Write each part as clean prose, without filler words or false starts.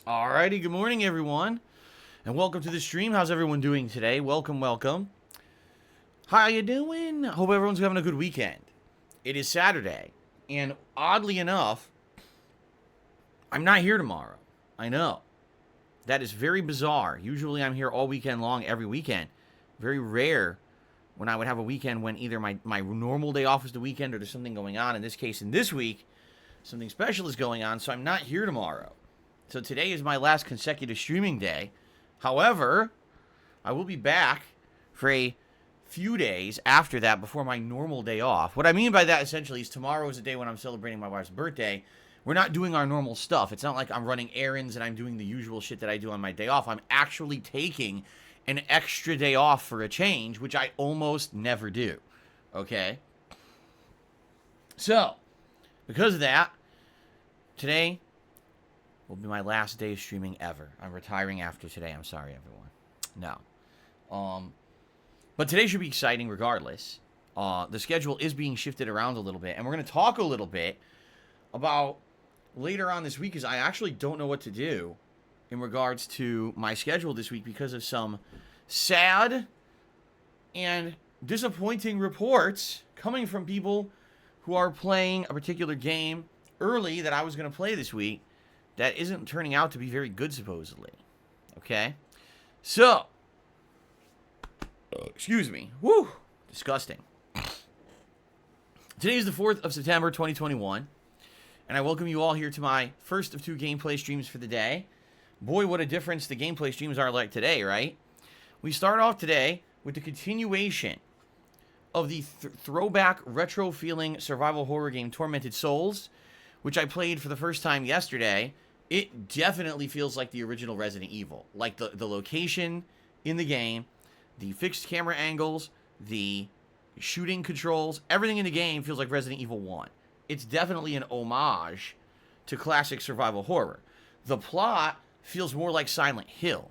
Alrighty, good morning everyone, and welcome to the stream. How's everyone doing today? Welcome, welcome. How you doing? Hope everyone's having a good weekend. It is Saturday, and oddly enough, I'm not here tomorrow. I know. That is very bizarre. Usually I'm here all weekend long, every weekend. Very rare when I would have a weekend when either my normal day off is the weekend or there's something going on. In this case, in this week, something special is going on, so I'm not here tomorrow. So today is my last consecutive streaming day. However, I will be back for a few days after that before my normal day off. What I mean by that essentially is tomorrow is the day when I'm celebrating my wife's birthday. We're not doing our normal stuff. It's not like I'm running errands and I'm doing the usual shit that I do on my day off. I'm actually taking an extra day off for a change, which I almost never do. Okay? So, because of that, today will be my last day of streaming ever. I'm retiring after today. I'm sorry, everyone. No. But today should be exciting regardless. The schedule is being shifted around a little bit, and we're going to talk a little bit about later on this week, because I actually don't know what to do in regards to my schedule this week because of some sad and disappointing reports coming from people who are playing a particular game early that I was going to play this week that isn't turning out to be very good, supposedly. Okay? So, excuse me. Woo! Disgusting. Today is the 4th of September, 2021, and I welcome you all here to my first of 2 gameplay streams for the day. Boy, what a difference the gameplay streams are like today, right? We start off today with the continuation of the throwback, retro-feeling survival horror game Tormented Souls, which I played for the first time yesterday. It definitely feels like the original Resident Evil. Like the location in the game, the fixed camera angles, the shooting controls, everything in the game feels like Resident Evil 1. It's definitely an homage to classic survival horror. The plot feels more like Silent Hill.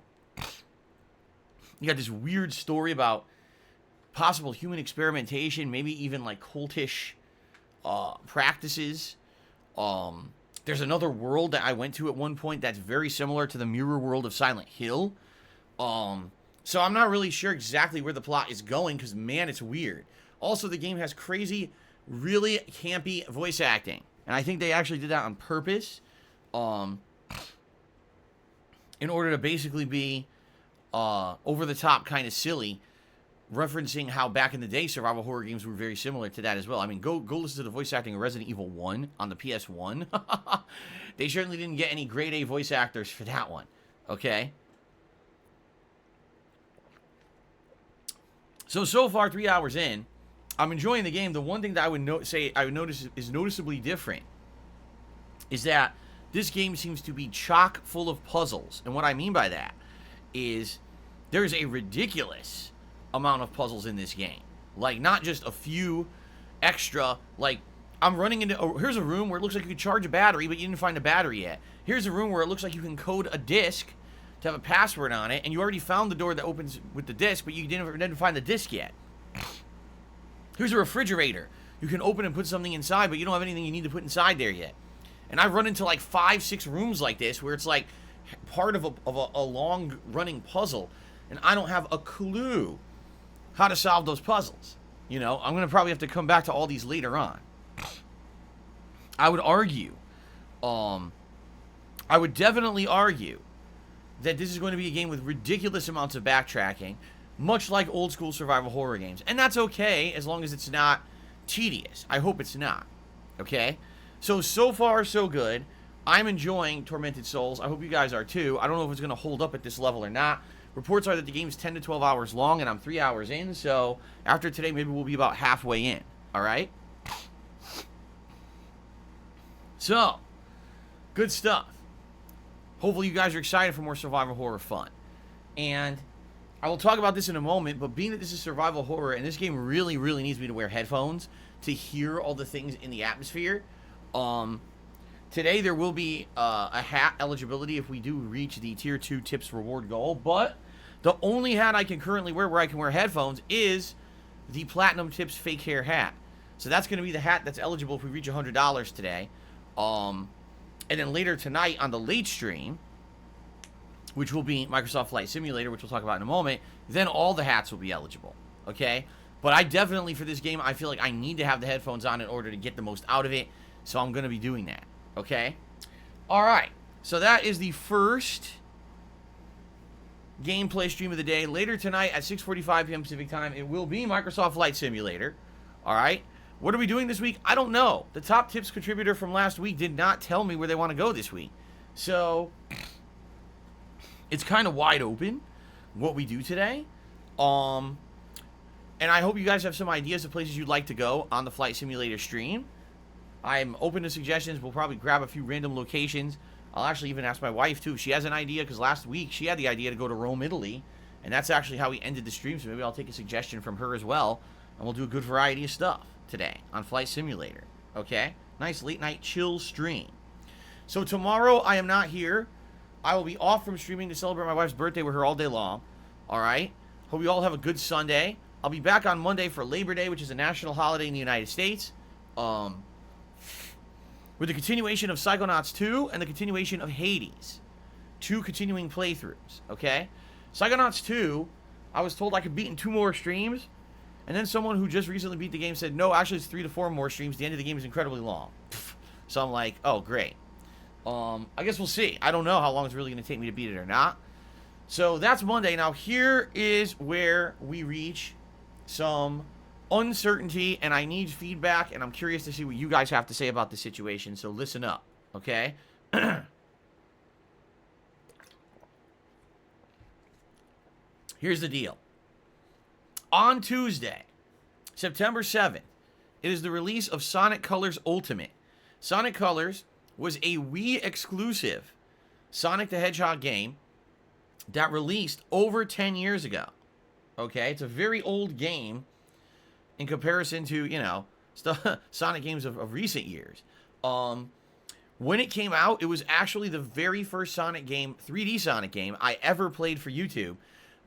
You got this weird story about possible human experimentation, maybe even like cultish practices. There's another world that I went to at one point that's very similar to the mirror world of Silent Hill. So I'm not really sure exactly where the plot is going because, man, it's weird. Also, the game has crazy, really campy voice acting. And I think they actually did that on purpose in order to basically be over-the-top kind of silly, referencing how back in the day survival horror games were very similar to that as well. I mean, go listen to the voice acting of Resident Evil 1 on the PS1. They certainly didn't get any grade A voice actors for that one. Okay? So far, 3 hours in, I'm enjoying the game. The one thing that I would notice is noticeably different is that this game seems to be chock full of puzzles. And what I mean by that is there's a ridiculous amount of puzzles in this game. Like, not just a few extra, like, I'm running into, here's a room where it looks like you could charge a battery, but you didn't find a battery yet. Here's a room where it looks like you can code a disc to have a password on it, and you already found the door that opens with the disc, but you didn't find the disc yet. Here's a refrigerator. You can open and put something inside, but you don't have anything you need to put inside there yet. And I've run into like 5-6 rooms like this where it's like part of a long running puzzle, and I don't have a clue how to solve those puzzles. You know, I'm going to probably have to come back to all these later on. I would argue, I would definitely argue that this is going to be a game with ridiculous amounts of backtracking, much like old school survival horror games. And that's okay, as long as it's not tedious. I hope it's not. Okay? So far, so good. I'm enjoying Tormented Souls. I hope you guys are too. I don't know if it's going to hold up at this level or not. Reports are that the game's 10 to 12 hours long, and I'm 3 hours in, so after today, maybe we'll be about halfway in. Alright? So, good stuff. Hopefully you guys are excited for more survival horror fun. And I will talk about this in a moment, but being that this is survival horror, and this game really, really needs me to wear headphones to hear all the things in the atmosphere, today there will be a hat eligibility if we do reach the Tier 2 tips reward goal, but the only hat I can currently wear where I can wear headphones is the Platinum Tips fake hair hat. So that's going to be the hat that's eligible if we reach $100 today. And then later tonight on the late stream, which will be Microsoft Flight Simulator, which we'll talk about in a moment, then all the hats will be eligible, okay? But I definitely, for this game, I feel like I need to have the headphones on in order to get the most out of it, so I'm going to be doing that, okay? All right, so that is the first gameplay stream of the day. Later tonight at 6:45 p.m. Pacific time, it will be Microsoft Flight Simulator, all right? What are we doing this week? I don't know. The top tips contributor from last week did not tell me where they want to go this week, so it's kind of wide open what we do today. And I hope you guys have some ideas of places you'd like to go on the Flight Simulator stream. I'm open to suggestions. We'll probably grab a few random locations. I'll actually even ask my wife, too, if she has an idea, because last week she had the idea to go to Rome, Italy, and that's actually how we ended the stream, so maybe I'll take a suggestion from her as well, and we'll do a good variety of stuff today on Flight Simulator, okay? Nice late-night chill stream. So tomorrow I am not here. I will be off from streaming to celebrate my wife's birthday with her all day long, all right? Hope you all have a good Sunday. I'll be back on Monday for Labor Day, which is a national holiday in the United States, with the continuation of Psychonauts 2 and the continuation of Hades. 2 continuing playthroughs, okay? Psychonauts 2, I was told I could beat in 2 more streams, and then someone who just recently beat the game said, no, actually it's 3 to 4 more streams. The end of the game is incredibly long. So I'm like, oh, great. I guess we'll see. I don't know how long it's really going to take me to beat it or not. So that's Monday. Now, here is where we reach some uncertainty, and I need feedback, and I'm curious to see what you guys have to say about the situation, so listen up, okay? Here's the deal. On Tuesday, September 7th, it is the release of Sonic Colors Ultimate. Sonic Colors was a Wii exclusive Sonic the Hedgehog game that released over 10 years ago. Okay, it's a very old game in comparison to, you know, Sonic games of recent years. When it came out, it was actually the very first Sonic game, 3D Sonic game, I ever played for YouTube.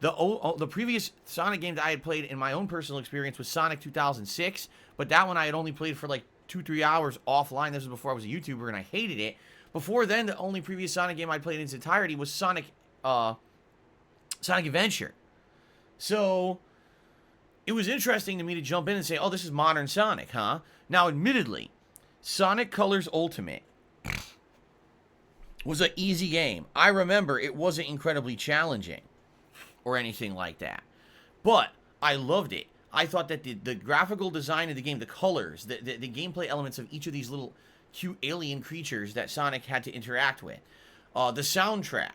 The previous Sonic game that I had played in my own personal experience was Sonic 2006, but that one I had only played for like 2-3 hours offline. This was before I was a YouTuber, and I hated it. Before then, the only previous Sonic game I played in its entirety was Sonic Adventure. So it was interesting to me to jump in and say, oh, this is modern Sonic, huh? Now, admittedly, Sonic Colors Ultimate was an easy game. I remember it wasn't incredibly challenging or anything like that. But I loved it. I thought that the graphical design of the game, the colors, the gameplay elements of each of these little cute alien creatures that Sonic had to interact with, the soundtrack,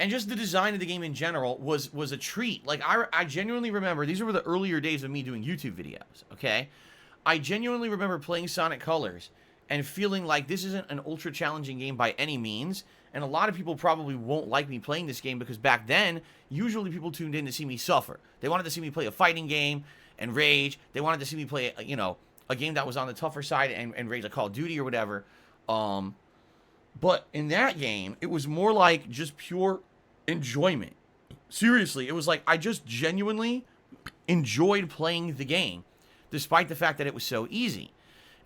and just the design of the game in general was a treat. Like, I genuinely remember, these were the earlier days of me doing YouTube videos, okay? I genuinely remember playing Sonic Colors and feeling like this isn't an ultra-challenging game by any means, and a lot of people probably won't like me playing this game because back then, usually people tuned in to see me suffer. They wanted to see me play a fighting game and rage. They wanted to see me play, you know, a game that was on the tougher side and rage, like Call of Duty or whatever. But in that game, it was more like just pure enjoyment. Seriously, it was like I just genuinely enjoyed playing the game, despite the fact that it was so easy.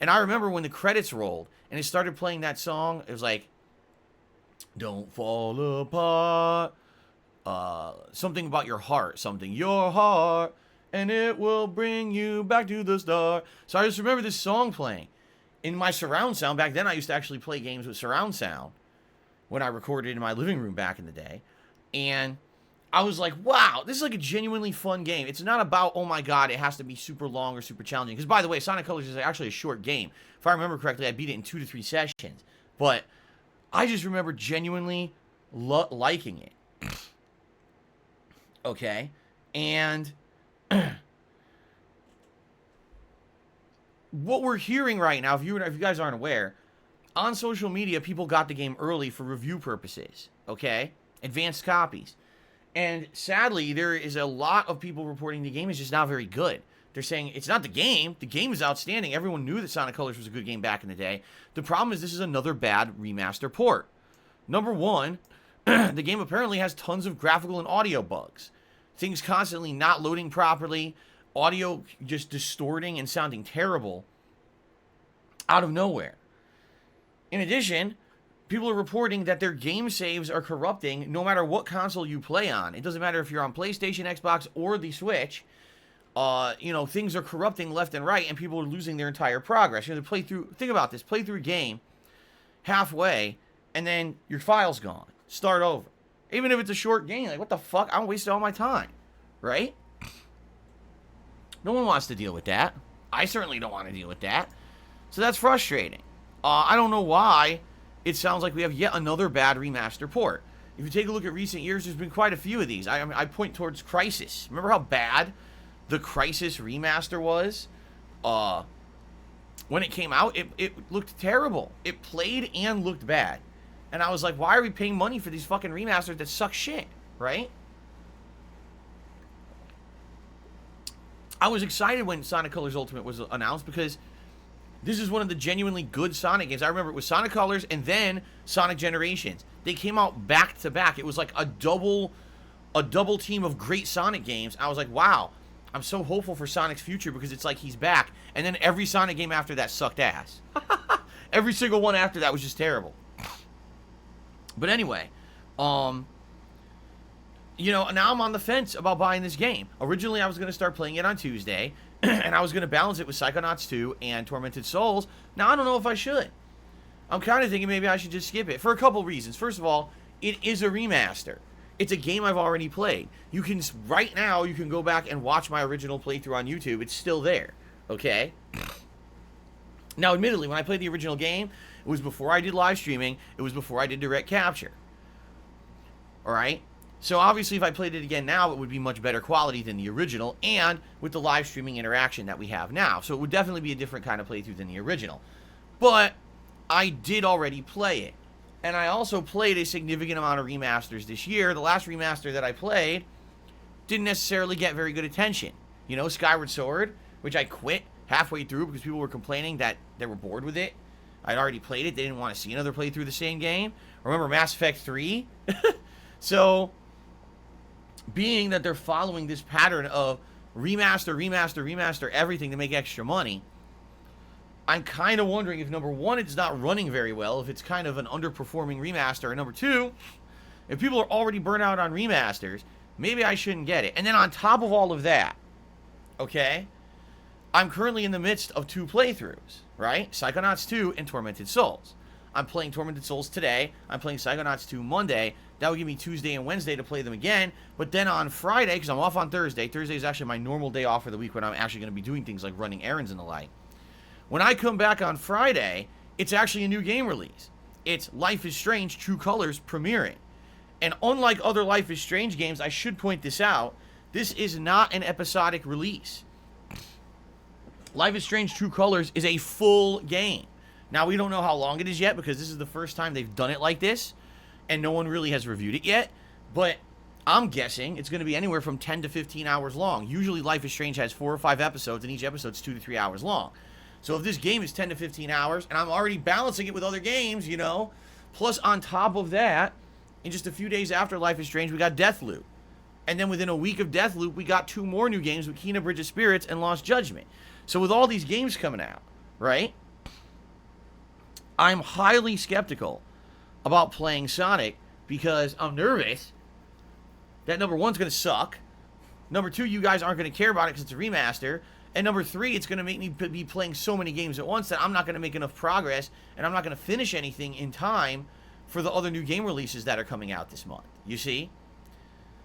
And I remember when the credits rolled and it started playing that song, it was like, don't fall apart, something about your heart, your heart, and it will bring you back to the start. So I just remember this song playing in my surround sound. Back then I used to actually play games with surround sound when I recorded in my living room back in the day. And I was like, wow, this is like a genuinely fun game. It's not about, oh my god, it has to be super long or super challenging. Because, by the way, Sonic Colors is actually a short game. If I remember correctly, I beat it in 2 to 3 sessions. But I just remember genuinely liking it. Okay? And what we're hearing right now, if you guys aren't aware, on social media, people got the game early for review purposes. Okay? Advanced copies. And sadly, there is a lot of people reporting the game is just not very good. They're saying it's not the game. The game is outstanding. Everyone knew that Sonic Colors was a good game back in the day. The problem is this is another bad remaster port. Number one, the game apparently has tons of graphical and audio bugs. Things constantly not loading properly. Audio just distorting and sounding terrible out of nowhere. In addition, people are reporting that their game saves are corrupting no matter what console you play on. It doesn't matter if you're on PlayStation, Xbox, or the Switch. You know, things are corrupting left and right, and people are losing their entire progress. You know, think about this, play through a game halfway, and then your file's gone. Start over. Even if it's a short game, like, what the fuck? I'm wasting all my time, right? No one wants to deal with that. I certainly don't want to deal with that. So that's frustrating. I don't know why it sounds like we have yet another bad remaster port. If you take a look at recent years, there's been quite a few of these. I point towards Crysis. Remember how bad the Crysis remaster was? When it came out, it looked terrible. It played and looked bad. And I was like, why are we paying money for these fucking remasters that suck shit, right? I was excited when Sonic Colors Ultimate was announced because this is one of the genuinely good Sonic games. I remember it was Sonic Colors and then Sonic Generations. They came out back to back. It was like a double team of great Sonic games. I was like, wow, I'm so hopeful for Sonic's future because it's like he's back. And then every Sonic game after that sucked ass. Every single one after that was just terrible. But anyway, you know, now I'm on the fence about buying this game. Originally, I was going to start playing it on Tuesday, and I was going to balance it with Psychonauts 2 and Tormented Souls. Now, I don't know if I should. I'm kind of thinking maybe I should just skip it for a couple reasons. First of all, it is a remaster. It's a game I've already played. You can, right now, you can go back and watch my original playthrough on YouTube. It's still there, okay? Now, admittedly, when I played the original game, it was before I did live streaming. It was before I did direct capture. All right? So, obviously, if I played it again now, it would be much better quality than the original and with the live streaming interaction that we have now. So, it would definitely be a different kind of playthrough than the original. But I did already play it. And I also played a significant amount of remasters this year. The last remaster that I played didn't necessarily get very good attention. You know, Skyward Sword, which I quit halfway through because people were complaining that they were bored with it. I'd already played it. They didn't want to see another playthrough of the same game. Remember Mass Effect 3? So, being that they're following this pattern of remaster everything to make extra money, I'm kind of wondering if, number one, it's not running very well, if it's kind of an underperforming remaster, and number two, if people are already burnt out on remasters, maybe I shouldn't get it. And then on top of all of that, okay, I'm currently in the midst of 2 playthroughs, right? Psychonauts 2 and Tormented Souls. I'm playing Tormented Souls today. I'm playing Psychonauts 2 Monday. That will give me Tuesday and Wednesday to play them again. But then on Friday, because I'm off on Thursday, Thursday is actually my normal day off for the week when I'm actually going to be doing things like running errands and the like. When I come back on Friday, it's actually a new game release. It's Life is Strange True Colors premiering. And unlike other Life is Strange games, I should point this out, this is not an episodic release. Life is Strange True Colors is a full game. Now, we don't know how long it is yet because this is the first time they've done it like this, and no one really has reviewed it yet, but I'm guessing it's going to be anywhere from 10 to 15 hours long. Usually, Life is Strange has 4 or 5 episodes, and each episode's 2 to 3 hours long. So if this game is 10 to 15 hours, and I'm already balancing it with other games, you know, plus on top of that, in just a few days after Life is Strange, we got Deathloop. And then within a week of Deathloop, we got 2 more new games with Kena Bridge of Spirits and Lost Judgment. So with all these games coming out, right, I'm highly skeptical about playing Sonic because I'm nervous that number 1's going to suck, number 2, you guys aren't going to care about it because it's a remaster, and number 3, it's going to make me be playing so many games at once that I'm not going to make enough progress, and I'm not going to finish anything in time for the other new game releases that are coming out this month, you see?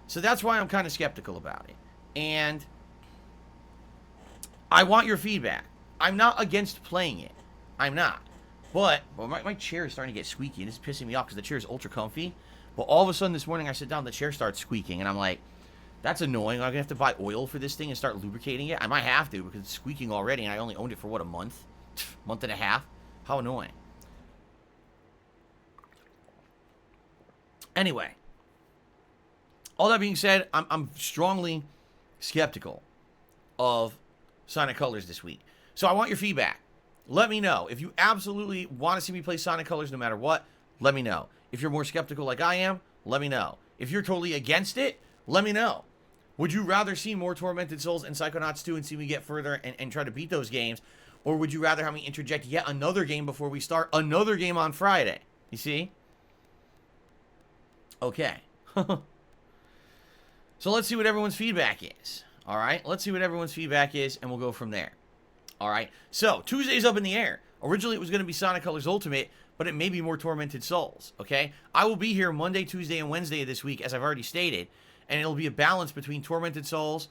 So that's why I'm kind of skeptical about it. And I want your feedback. I'm not against playing it. I'm not. But, well, my chair is starting to get squeaky, and it's pissing me off because the chair is ultra comfy. But all of a sudden this morning I sit down, the chair starts squeaking, and I'm like, that's annoying. I'm going to have to buy oil for this thing and start lubricating it. I might have to because it's squeaking already, and I only owned it for, what, a month? Month and a half? How annoying. Anyway. All that being said, I'm strongly skeptical of Sonic Colors this week. So I want your feedback. Let me know. If you absolutely want to see me play Sonic Colors no matter what, let me know. If you're more skeptical like I am, let me know. If you're totally against it, let me know. Would you rather see more Tormented Souls and Psychonauts 2 and see me get further and try to beat those games? Or would you rather have me interject yet another game before we start another game on Friday? You see? Okay. So let's see what everyone's feedback is. All right, let's see what everyone's feedback is, and we'll go from there. All right, so Tuesday's up in the air. Originally, it was going to be Sonic Colors Ultimate, but it may be more Tormented Souls, okay? I will be here Monday, Tuesday, and Wednesday of this week, as I've already stated, and it'll be a balance between Tormented Souls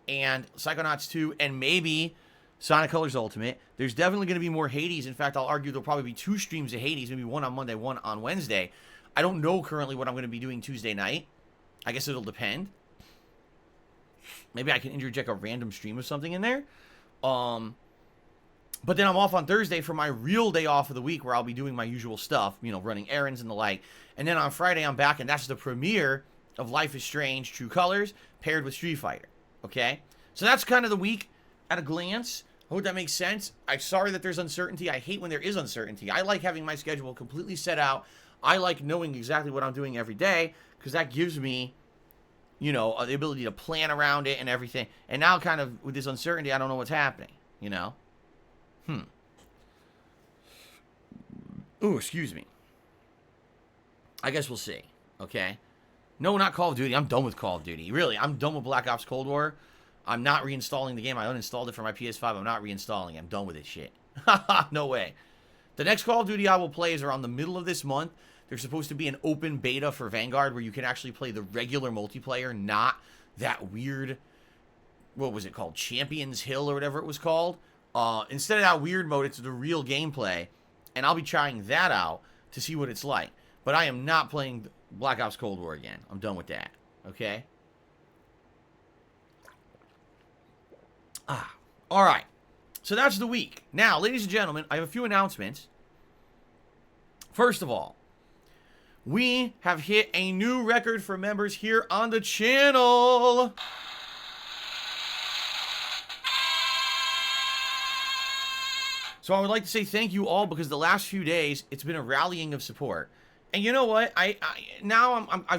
and Psychonauts 2 and maybe Sonic Colors Ultimate. There's definitely going to be more Hades. In fact, I'll argue there'll probably be 2 streams of Hades, maybe one on Monday, one on Wednesday. I don't know currently what I'm going to be doing Tuesday night. I guess it'll depend. Maybe I can interject a random stream of something in there. But then I'm off on Thursday for my real day off of the week where I'll be doing my usual stuff, you know, running errands and the like. And then on Friday I'm back, and that's the premiere of Life is Strange True Colors paired with Street Fighter. Okay? So that's kind of the week at a glance. I hope that makes sense. I'm sorry that there's uncertainty. I hate when there is uncertainty. I like having my schedule completely set out. I like knowing exactly what I'm doing every day because that gives me, you know, the ability to plan around it and everything. And now kind of with this uncertainty, I don't know what's happening, you know? Ooh, excuse me. I guess we'll see, okay? No, not Call of Duty. I'm done with Call of Duty. Really, I'm done with Black Ops Cold War. I'm not reinstalling the game. I uninstalled it for my PS5. I'm not reinstalling it. I'm done with this shit. No way. The next Call of Duty I will play is around the middle of this month. There's supposed to be an open beta for Vanguard where you can actually play the regular multiplayer, not that weird, what was it called? Champions Hill or whatever it was called. Instead of that weird mode, it's the real gameplay. And I'll be trying that out to see what it's like. But I am not playing Black Ops Cold War again. I'm done with that. Okay? Alright. So that's the week. Now, ladies and gentlemen, I have a few announcements. First of all, we have hit a new record for members here on the channel. So I would like to say thank you all because the last few days, it's been a rallying of support. And you know what? I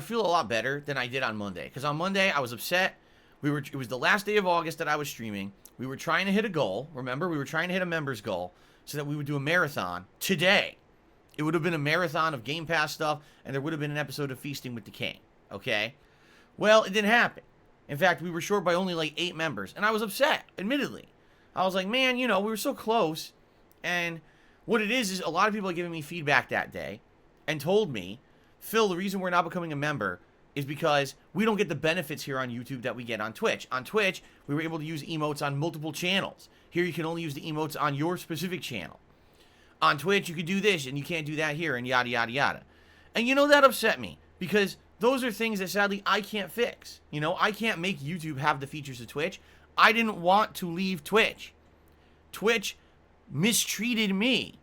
feel a lot better than I did on Monday. Because on Monday, I was upset. It was the last day of August that I was streaming. We were trying to hit a goal. Remember, we were trying to hit a members goal so that we would do a marathon today. It would have been a marathon of Game Pass stuff, and there would have been an episode of Feasting with the King. Okay? Well, it didn't happen. In fact, we were short by only like 8 members. And I was upset, admittedly. I was like, man, you know, we were so close. And what it is a lot of people are giving me feedback that day and told me, Phil, the reason we're not becoming a member is because we don't get the benefits here on YouTube that we get on Twitch. On Twitch, we were able to use emotes on multiple channels. Here, you can only use the emotes on your specific channel. On Twitch, you could do this, and you can't do that here, and yada, yada, yada. And you know, that upset me, because those are things that, sadly, I can't fix. You know, I can't make YouTube have the features of Twitch. I didn't want to leave Twitch. Twitch mistreated me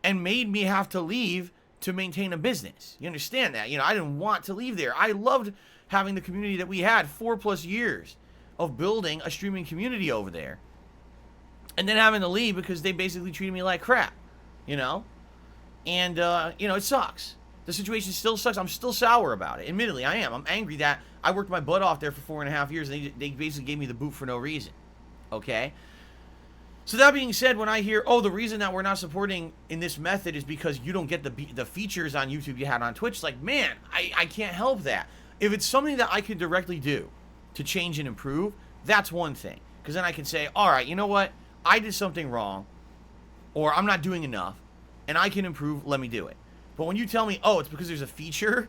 and made me have to leave to maintain a business. You understand that? You know, I didn't want to leave there. I loved having the community that we had, 4+ years of building a streaming community over there. And then having to leave because they basically treated me like crap, you know? And, you know, it sucks. The situation still sucks. I'm still sour about it. Admittedly, I am. I'm angry that I worked my butt off there for 4.5 years and they basically gave me the boot for no reason. Okay? So that being said, when I hear, oh, the reason that we're not supporting in this method is because you don't get the features on YouTube you had on Twitch, like, man, I can't help that. If it's something that I can directly do to change and improve, that's one thing. Because then I can say, all right, you know what? I did something wrong, or I'm not doing enough, and I can improve, let me do it. But when you tell me, oh, it's because there's a feature,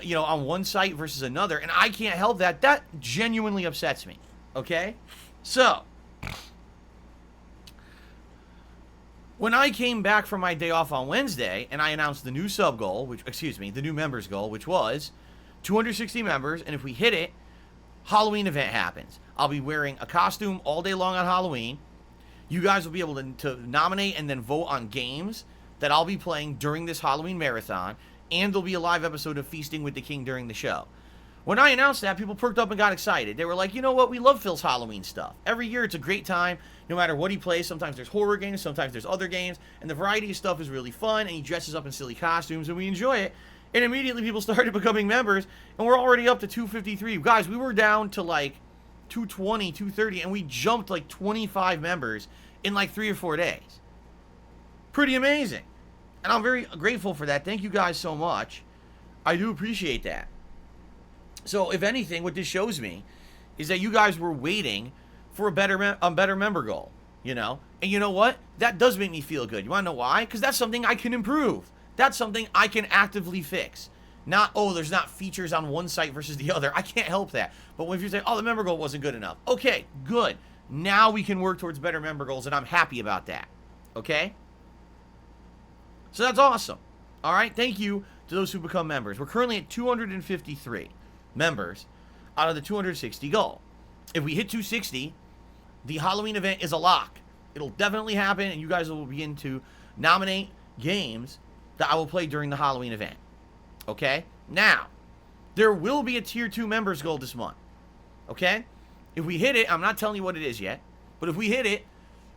you know, on one site versus another, and I can't help that, that genuinely upsets me. Okay? So when I came back from my day off on Wednesday and I announced the new sub goal, the new members goal, which was 260 members, and if we hit it, Halloween event happens. I'll be wearing a costume all day long on Halloween. You guys will be able to nominate and then vote on games that I'll be playing during this Halloween marathon, and there'll be a live episode of Feasting with the King during the show. When I announced that, people perked up and got excited. They were like, you know what? We love Phil's Halloween stuff. Every year, it's a great time, no matter what he plays. Sometimes there's horror games, sometimes there's other games, and the variety of stuff is really fun, and he dresses up in silly costumes, and we enjoy it. And immediately, people started becoming members, and we're already up to 253. Guys, we were down to like 220, 230, and we jumped like 25 members in like 3 or 4 days. Pretty amazing. And I'm very grateful for that. Thank you guys so much. I do appreciate that. So, if anything, what this shows me is that you guys were waiting for a better member goal, you know? And you know what? That does make me feel good. You want to know why? Because that's something I can improve. That's something I can actively fix. Not, oh, there's not features on one site versus the other. I can't help that. But when you say, oh, the member goal wasn't good enough. Okay, good. Now we can work towards better member goals, and I'm happy about that. Okay? So that's awesome. All right, thank you to those who become members. We're currently at 253 members out of the 260 goal. If we hit 260, the Halloween event is a lock. It'll definitely happen, and you guys will begin to nominate games that I will play during the Halloween event. Okay? Now, there will be a Tier 2 members goal this month. Okay? If we hit it, I'm not telling you what it is yet, but if we hit it,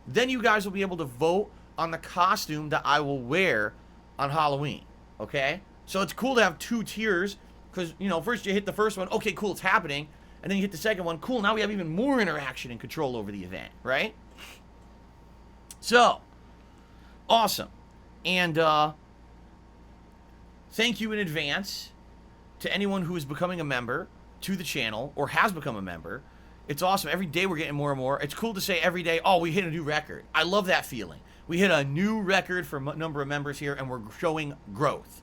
then you guys will be able to vote on the costume that I will wear on Halloween. Okay? So it's cool to have 2 tiers, because, you know, first you hit the first one, okay, cool, it's happening, and then you hit the second one, cool, now we have even more interaction and control over the event, right? So, awesome. And, thank you in advance to anyone who is becoming a member to the channel or has become a member. It's awesome. Every day we're getting more and more. It's cool to say every day, oh, we hit a new record. I love that feeling. We hit a new record for number of members here, and we're showing growth.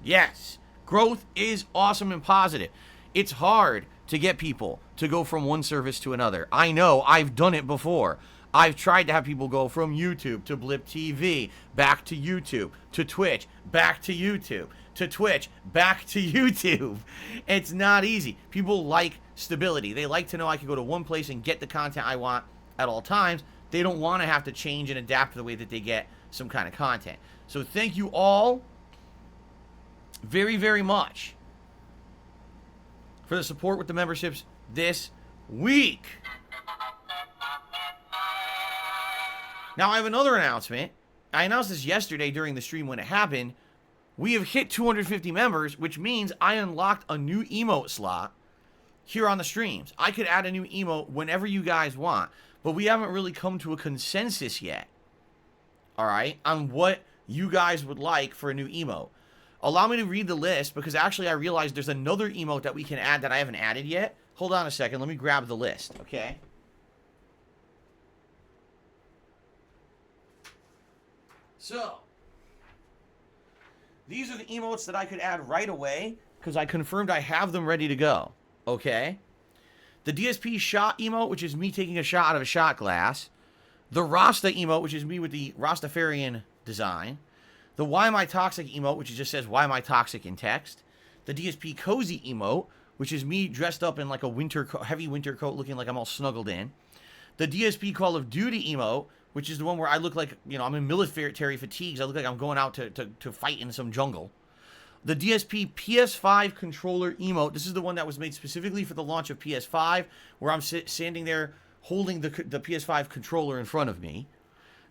Yes, growth is awesome and positive. It's hard to get people to go from one service to another. I know, I've done it before. I've tried to have people go from YouTube to Blip TV, back to YouTube, to Twitch, back to YouTube, to Twitch, back to YouTube. It's not easy. People like stability. They like to know I can go to one place and get the content I want at all times. They don't want to have to change and adapt to the way that they get some kind of content. So thank you all very, very much for the support with the memberships this week. Now, I have another announcement. I announced this yesterday during the stream when it happened. We have hit 250 members, which means I unlocked a new emote slot here on the streams. I could add a new emote whenever you guys want, but we haven't really come to a consensus yet, all right, on what you guys would like for a new emote. Allow me to read the list, because actually I realized there's another emote that we can add that I haven't added yet. Hold on a second. Let me grab the list, okay? So, these are the emotes that I could add right away, because I confirmed I have them ready to go, okay? The DSP shot emote, which is me taking a shot out of a shot glass. The Rasta emote, which is me with the Rastafarian design. The Why Am I Toxic emote, which just says Why Am I Toxic in text. The DSP Cozy emote, which is me dressed up in like a heavy winter coat looking like I'm all snuggled in. The DSP Call of Duty emote, which is the one where I look like, you know, I'm in military fatigues. I look like I'm going out to fight in some jungle. The DSP PS5 controller emote. This is the one that was made specifically for the launch of PS5, where I'm standing there holding the PS5 controller in front of me.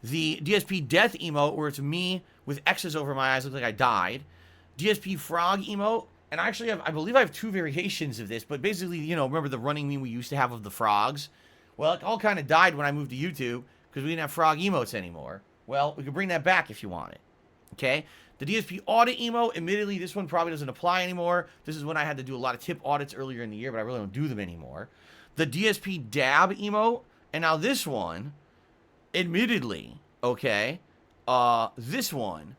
The DSP Death emote, where it's me with X's over my eyes, look like I died. DSP Frog emote, and I actually have, I believe I have 2 variations of this, but basically, you know, remember the running meme we used to have of the frogs? Well, it all kind of died when I moved to YouTube, because we didn't have frog emotes anymore. Well, we could bring that back if you want it. Okay? The DSP audit emote, admittedly, this one probably doesn't apply anymore. This is when I had to do a lot of tip audits earlier in the year, but I really don't do them anymore. The DSP dab emote, and now this one, admittedly, okay, this one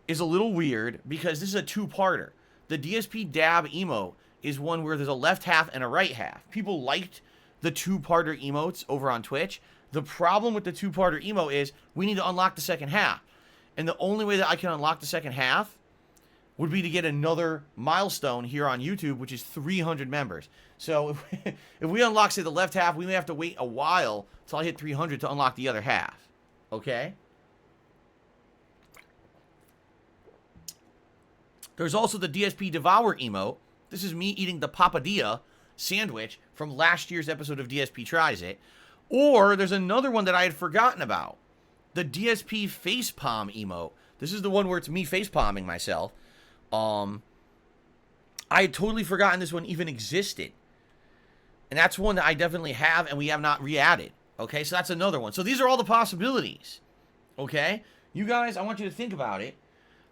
is a little weird because this is a 2-parter. The DSP dab emote is one where there's a left half and a right half. People liked the 2-parter emotes over on Twitch. The problem with the 2-parter emote is we need to unlock the second half. And the only way that I can unlock the second half would be to get another milestone here on YouTube, which is 300 members. So if we unlock, say, the left half, we may have to wait a while until I hit 300 to unlock the other half. Okay? There's also the DSP Devour emote. This is me eating the papadilla sandwich from last year's episode of DSP Tries It. Or there's another one that I had forgotten about. The DSP Facepalm emote. This is the one where it's me facepalming myself. I had totally forgotten this one even existed. And that's one that I definitely have and we have not re-added. Okay, so that's another one. So these are all the possibilities. Okay? You guys, I want you to think about it.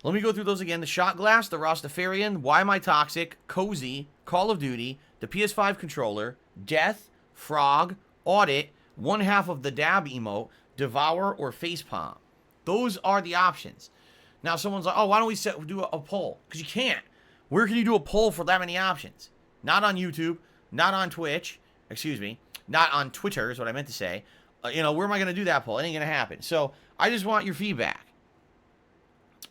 Let me go through those again. The Shot Glass, the Rastafarian, Why Am I Toxic, Cozy, Call of Duty, the PS5 controller, Death, Frog, Audit, one half of the dab emote, Devour, or Facepalm. Those are the options. Now someone's like, oh, why don't we do a poll? Because you can't. Where can you do a poll for that many options? Not on YouTube, not on Twitch, excuse me, not on Twitter is what I meant to say. You know, where am I going to do that poll? It ain't going to happen. So I just want your feedback.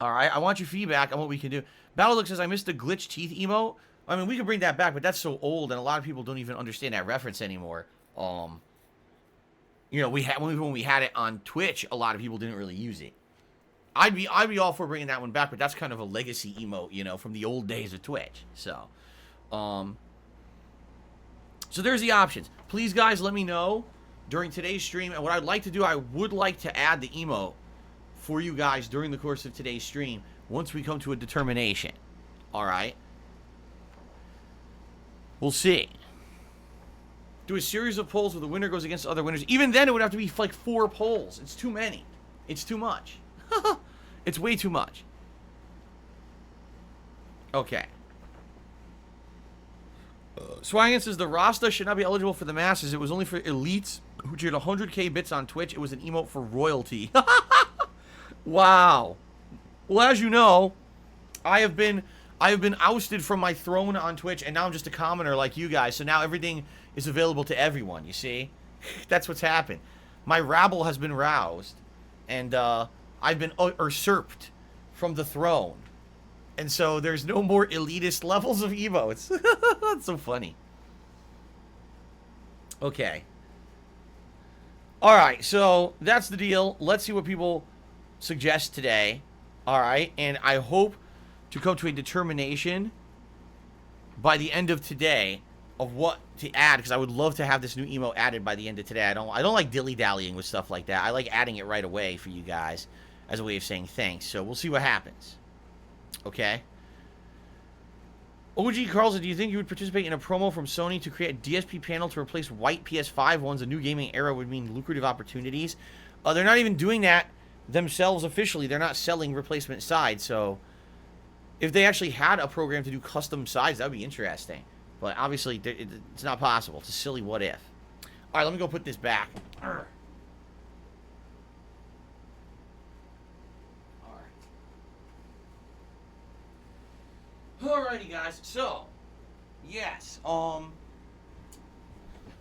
All right, I want your feedback on what we can do. Battlelook says, I missed the glitch teeth emote. I mean, we can bring that back, but that's so old, and a lot of people don't even understand that reference anymore. You know, when we had it on Twitch, a lot of people didn't really use it. I'd be all for bringing that one back, but that's kind of a legacy emote, you know, from the old days of Twitch. So there's the options. Please, guys, let me know during today's stream. And what I'd like to do, I would like to add the emote for you guys during the course of today's stream once we come to a determination. All right? We'll see. Do a series of polls where the winner goes against other winners. Even then, it would have to be like 4 polls. It's too many. It's too much. It's way too much. Okay. Swangan says, the Rasta should not be eligible for the masses. It was only for elites who cheered 100k bits on Twitch. It was an emote for royalty. Wow. Well, as you know, I have been ousted from my throne on Twitch, and now I'm just a commoner like you guys. So now everything is available to everyone, you see? That's what's happened. My rabble has been roused, and I've been usurped from the throne. And so there's no more elitist levels of emotes. That's so funny. Okay. Alright, so that's the deal. Let's see what people suggest today. Alright, and I hope to come to a determination by the end of today of what to add, because I would love to have this new emote added by the end of today. I don't like dilly-dallying with stuff like that. I like adding it right away for you guys as a way of saying thanks. So we'll see what happens. Okay. OG Carlson, do you think you would participate in a promo from Sony to create a DSP panel to replace white PS5 ones? A new gaming era would mean lucrative opportunities. They're not even doing that themselves officially. They're not selling replacement sides. So if they actually had a program to do custom sides, that would be interesting. But obviously, it's not possible. It's a silly what if. All right, let me go put this back. Arrgh. Alrighty, guys. So, yes.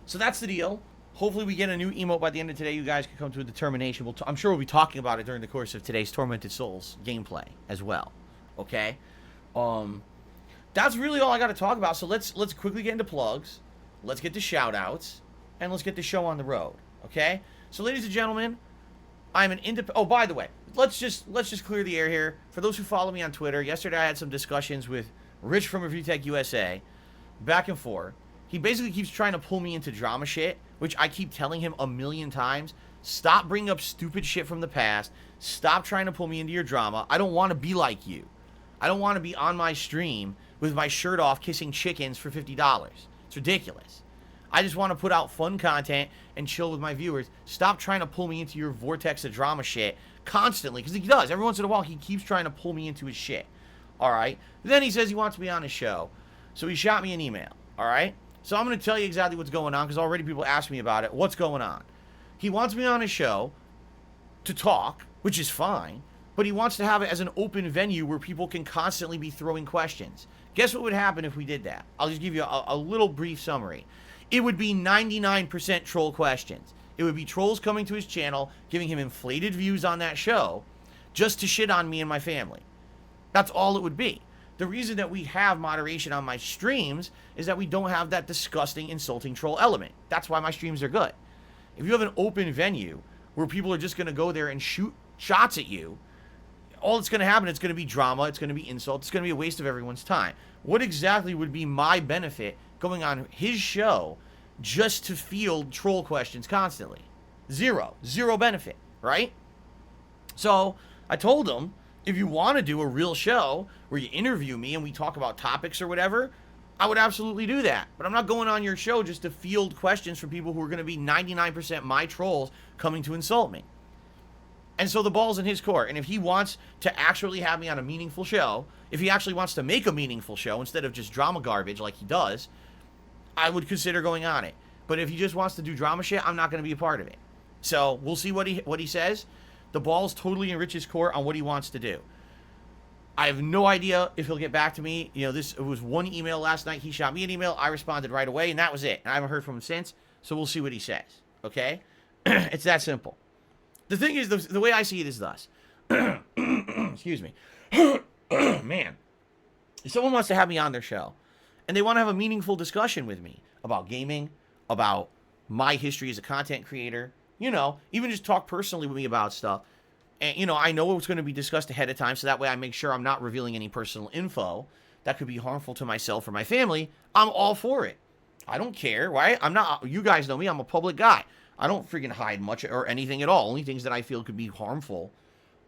So that's the deal. Hopefully we get a new emote by the end of today. You guys can come to a determination. I'm sure we'll be talking about it during the course of today's Tormented Souls gameplay as well. Okay? That's really all I got to talk about. So let's quickly get into plugs. Let's get to shout-outs. And let's get the show on the road. Okay? So, ladies and gentlemen, I'm an independent... Oh, by the way, let's just clear the air here. For those who follow me on Twitter, yesterday I had some discussions with Rich from ReviewTech USA, back and forth. He basically keeps trying to pull me into drama shit, which I keep telling him a million times. Stop bringing up stupid shit from the past. Stop trying to pull me into your drama. I don't want to be like you. I don't want to be on my stream with my shirt off kissing chickens for $50. It's ridiculous. I just want to put out fun content and chill with my viewers. Stop trying to pull me into your vortex of drama shit constantly, because he does. Every once in a while, he keeps trying to pull me into his shit. All right? Then he says he wants me on his show. So he shot me an email. All right? So I'm going to tell you exactly what's going on, because already people asked me about it. What's going on? He wants me on his show to talk, which is fine, but he wants to have it as an open venue where people can constantly be throwing questions. Guess what would happen if we did that? I'll just give you a little brief summary. It would be 99% troll questions. It would be trolls coming to his channel, giving him inflated views on that show, just to shit on me and my family. That's all it would be. The reason that we have moderation on my streams is that we don't have that disgusting, insulting troll element. That's why my streams are good. If you have an open venue where people are just going to go there and shoot shots at you, all that's going to happen, it's going to be drama, it's going to be insults, it's going to be a waste of everyone's time. What exactly would be my benefit going on his show just to field troll questions constantly? Zero benefit, right? So I told him, if you want to do a real show where you interview me and we talk about topics or whatever, I would absolutely do that. But I'm not going on your show just to field questions from people who are going to be 99% my trolls coming to insult me. And so the ball's in his court. And if he wants to actually have me on a meaningful show, if he actually wants to make a meaningful show instead of just drama garbage like he does, I would consider going on it. But if he just wants to do drama shit, I'm not going to be a part of it. So we'll see what he says. The ball's totally in Rich's court on what he wants to do. I have no idea if he'll get back to me. You know, it was one email last night. He shot me an email. I responded right away, and that was it. And I haven't heard from him since, so we'll see what he says. Okay? It's that simple. The thing is, the way I see it is thus. Excuse me. Man. If someone wants to have me on their show, and they want to have a meaningful discussion with me about gaming, about my history as a content creator, you know, even just talk personally with me about stuff, and, you know, I know what's going to be discussed ahead of time, so that way I make sure I'm not revealing any personal info that could be harmful to myself or my family. I'm all for it. I don't care, right? I'm not, you guys know me, I'm a public guy. I don't freaking hide much or anything at all. Only things that I feel could be harmful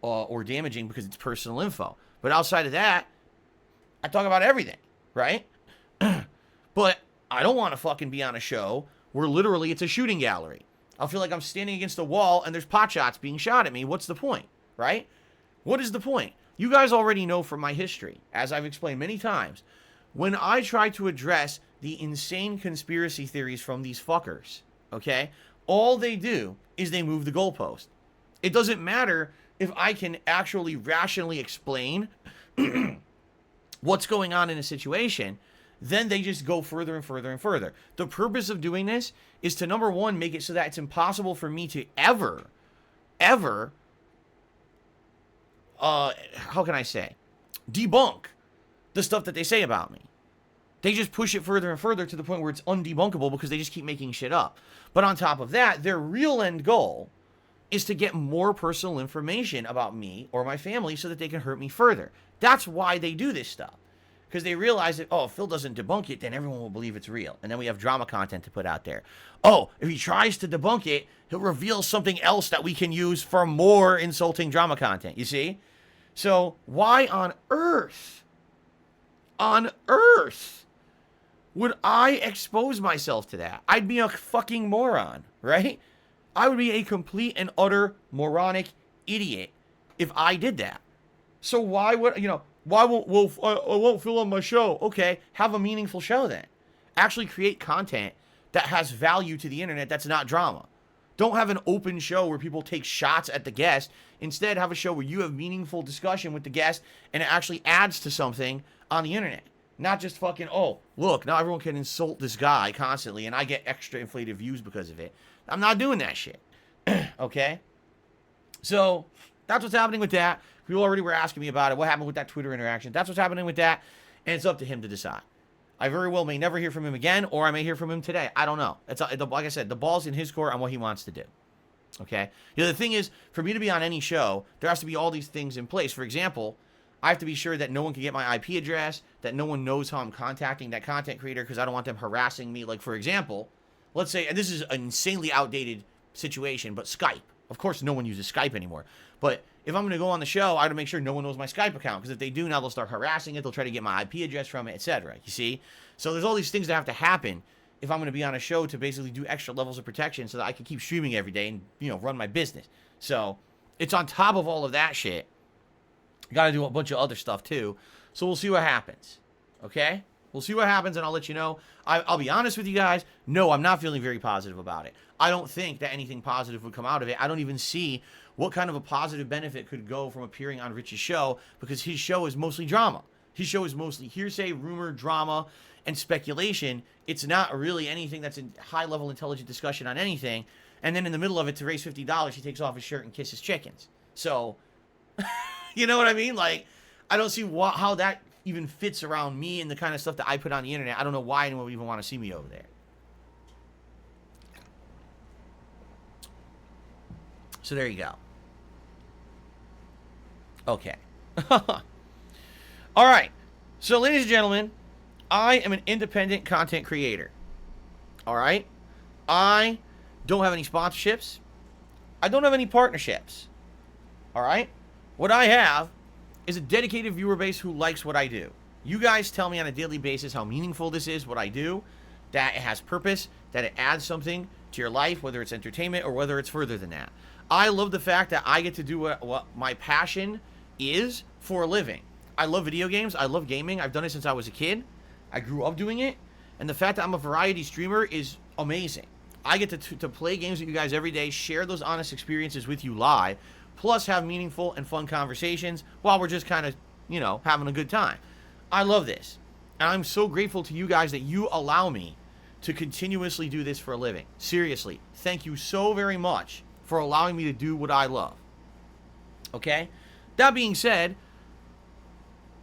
or damaging because it's personal info. But outside of that, I talk about everything, right? But I don't want to fucking be on a show where literally it's a shooting gallery. I'll feel like I'm standing against a wall and there's pot shots being shot at me. What's the point, right? What is the point? You guys already know from my history, as I've explained many times, when I try to address the insane conspiracy theories from these fuckers, okay, all they do is they move the goalpost. It doesn't matter if I can actually rationally explain what's going on in a situation. Then they just go further and further and further. The purpose of doing this is to, number one, make it so that it's impossible for me to ever, how can I say, debunk the stuff that they say about me. They just push it further and further to the point where it's undebunkable because they just keep making shit up. But on top of that, their real end goal is to get more personal information about me or my family so that they can hurt me further. That's why they do this stuff. Because they realize that, oh, if Phil doesn't debunk it, then everyone will believe it's real. And then we have drama content to put out there. Oh, if he tries to debunk it, he'll reveal something else that we can use for more insulting drama content. You see? So why on earth would I expose myself to that? I'd be a fucking moron, right? I would be a complete and utter moronic idiot if I did that. So why would, you know, why won't Phil on my show? Okay, have a meaningful show then. Actually create content that has value to the internet that's not drama. Don't have an open show where people take shots at the guest. Instead, have a show where you have meaningful discussion with the guest and it actually adds to something on the internet. Not just fucking, oh, look, now everyone can insult this guy constantly and I get extra inflated views because of it. I'm not doing that shit. Okay? So, that's what's happening with that. People already were asking me about it. What happened with that Twitter interaction? That's what's happening with that. And it's up to him to decide. I very well may never hear from him again, or I may hear from him today. I don't know. It's like I said, the ball's in his court on what he wants to do. Okay? You know, the thing is, for me to be on any show, there has to be all these things in place. For example, I have to be sure that no one can get my IP address, that no one knows how I'm contacting that content creator because I don't want them harassing me. Like, for example, let's say, and this is an insanely outdated situation, but Skype. Of course, no one uses Skype anymore. But if I'm going to go on the show, I have to make sure no one knows my Skype account. Because if they do, now they'll start harassing it. They'll try to get my IP address from it, etc. You see? So there's all these things that have to happen if I'm going to be on a show to basically do extra levels of protection so that I can keep streaming every day and, you know, run my business. So it's on top of all of that shit. Got to do a bunch of other stuff too. So we'll see what happens. Okay? We'll see what happens, and I'll let you know. I'll be honest with you guys. No, I'm not feeling very positive about it. I don't think that anything positive would come out of it. I don't even see what kind of a positive benefit could go from appearing on Rich's show, because his show is mostly drama. His show is mostly hearsay, rumor, drama, and speculation. It's not really anything that's a high-level intelligent discussion on anything. And then in the middle of it, to raise $50, he takes off his shirt and kisses chickens. So, you know what I mean? Like, I don't see how that even fits around me and the kind of stuff that I put on the internet. I don't know why anyone would even want to see me over there. So there you go. Okay. All right. So, ladies and gentlemen, I am an independent content creator. All right? I don't have any sponsorships. I don't have any partnerships. All right? What I have is a dedicated viewer base who likes what I do. You guys tell me on a daily basis how meaningful this is, what I do, that it has purpose, that it adds something to your life, whether it's entertainment or whether it's further than that. I love the fact that I get to do what my passion is for a living. I love video games. I love gaming. I've done it since I was a kid. I grew up doing it. And the fact that I'm a variety streamer is amazing. I get to play games with you guys every day, share those honest experiences with you live, plus have meaningful and fun conversations while we're just kind of, you know, having a good time. I love this. And I'm so grateful to you guys that you allow me to continuously do this for a living. Seriously, thank you so very much for allowing me to do what I love. Okay? That being said,